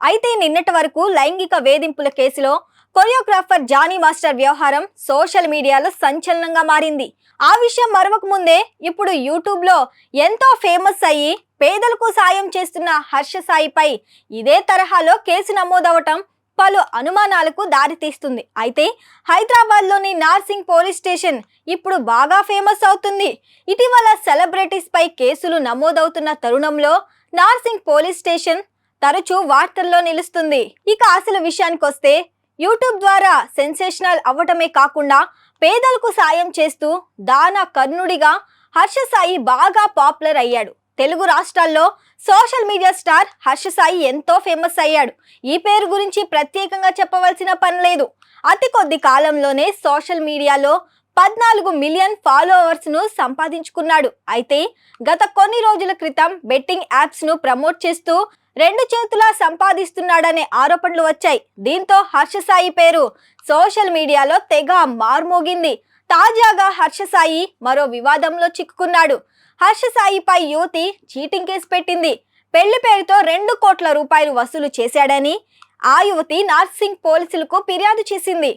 అయితే నిన్నటి వరకు లైంగిక వేధింపుల కేసులో కొరియోగ్రాఫర్ జానీ మాస్టర్ వ్యవహారం సోషల్ మీడియాలో సంచలనంగా మారింది. ఆ విషయం మరవక ముందే ఇప్పుడు యూట్యూబ్ లో ఎంతో ఫేమస్ అయ్యి పేదలకు సాయం చేస్తున్న హర్ష సాయిపై ఇదే తరహాలో కేసు నమోదవటం పలు అనుమానాలకు దారితీస్తుంది. అయితే హైదరాబాద్ లోని నార్సింగ్ పోలీస్ స్టేషన్ ఇప్పుడు బాగా ఫేమస్ అవుతుంది. ఇటీవల సెలబ్రిటీస్ పై కేసులు నమోదవుతున్న తరుణంలో నార్సింగ్ పోలీస్ స్టేషన్ తరచూ వార్తల్లో నిలుస్తుంది. ఇక అసలు విషయానికి వస్తే యూట్యూబ్ ద్వారా సెన్సేషనల్ అవ్వటమే కాకుండా పేదలకు సాయం చేస్తూ దాన కర్ణుడిగా హర్ష సాయి బాగా పాపులర్ అయ్యాడు. తెలుగు రాష్ట్రాల్లో social media star Harsha Sai ఎంతో ఫేమస్ అయ్యాడు. ఈ పేరు గురించి ప్రత్యేకంగా చెప్పవలసిన పని లేదు. అతి కొద్ది కాలంలోనే సోషల్ మీడియాలో 14 మిలియన్ ఫాలోవర్స్ ను సంపాదించుకున్నాడు. అయితే గత కొన్ని రోజుల క్రితం బెట్టింగ్ యాప్స్ ను ప్రమోట్ చేస్తూ 2 చేతులా సంపాదిస్తున్నాడనే ఆరోపణలు వచ్చాయి. దీంతో హర్ష సాయి పేరు సోషల్ మీడియాలో తెగ మార్మోగింది. తాజాగా హర్ష సాయి మరో వివాదంలో చిక్కుకున్నాడు. హర్ష సాయిపై యువతి చీటింగ్ కేసు పెట్టింది. పెళ్లి పేరుతో 2 కోట్ల రూపాయలు వసూలు చేశాడని ఆ యువతి నార్సింగ్ పోలీసులకు ఫిర్యాదు చేసింది.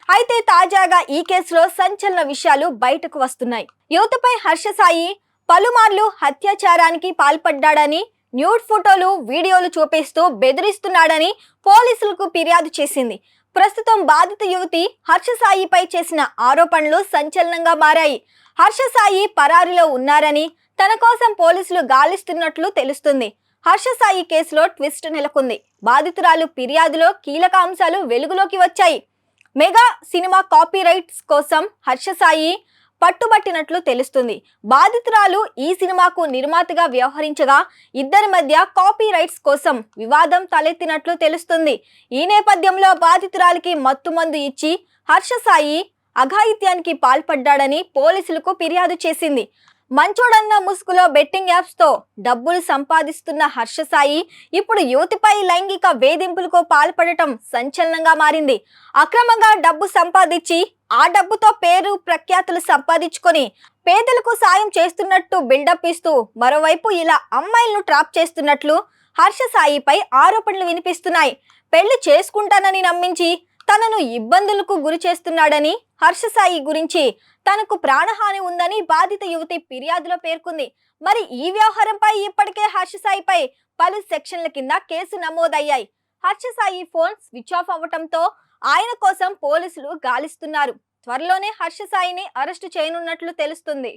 అయితే తాజాగా ఈ కేసులో సంచలన విషయాలు బయటకు వస్తున్నాయి. యువతపై హర్ష సాయి పలుమార్లు అత్యాచారానికి పాల్పడ్డాడని, న్యూడ్ ఫోటోలు వీడియోలు చూపిస్తూ బెదిరిస్తున్నాడని పోలీసులకు ఫిర్యాదు చేసింది. ప్రస్తుతం బాధిత యువతి హర్ష సాయిపై చేసిన ఆరోపణలు సంచలనంగా మారాయి. హర్ష సాయి పరారీలో ఉన్నారని, తన కోసం పోలీసులు గాలిస్తున్నట్లు తెలుస్తుంది. హర్ష సాయి కేసులో ట్విస్ట్ నెలకొంది. బాధితురాలు ఫిర్యాదులో కీలక అంశాలు వెలుగులోకి వచ్చాయి. మెగా సినిమా కాపీ రైట్స్ కోసం హర్ష సాయి పట్టుబట్టినట్లు తెలుస్తుంది. బాధితురాలు ఈ సినిమాకు నిర్మాతగా వ్యవహరించగా ఇద్దరి మధ్య కాపీ రైట్స్ కోసం వివాదం తలెత్తినట్లు తెలుస్తుంది. ఈ నేపథ్యంలో బాధితురాలికి మత్తుమందు ఇచ్చి హర్ష సాయి అఘాయిత్యానికి పాల్పడ్డాడని పోలీసులకు ఫిర్యాదు చేసింది. మంచోడన్న ముసుగులో బెట్టింగ్ యాప్స్ తో డబ్బులు సంపాదిస్తున్న హర్ష సాయి ఇప్పుడు యువతిపై లైంగిక వేధింపులకు పాల్పడటం సంచలనంగా మారింది. అక్రమంగా డబ్బు సంపాదించి ఆ డబ్బుతో పేరు ప్రఖ్యాతులు సంపాదించుకొని పేదలకు సాయం చేస్తున్నట్టు బిల్డప్ ఇస్తూ మరోవైపు ఇలా అమ్మాయిలను ట్రాప్ చేస్తున్నట్లు హర్ష సాయిపై ఆరోపణలు వినిపిస్తున్నాయి. పెళ్లి చేసుకుంటానని నమ్మించి తనను ఇబ్బందులకు గురి చేస్తున్నాడని, హర్ష సాయి గురించి తనకు ప్రాణహాని ఉందని బాధిత యువతి ఫిర్యాదులో పేర్కొంది. మరి ఈ వ్యవహారంపై ఇప్పటికే హర్ష సాయిపై పలు సెక్షన్ల కింద కేసు నమోదయ్యాయి. Harsha Sai phone switch off అవ్వటంతో ఆయన కోసం పోలీసులు గాలిస్తున్నారు. త్వరలోనే హర్ష సాయిని అరెస్టు చేయనున్నట్లు తెలుస్తుంది.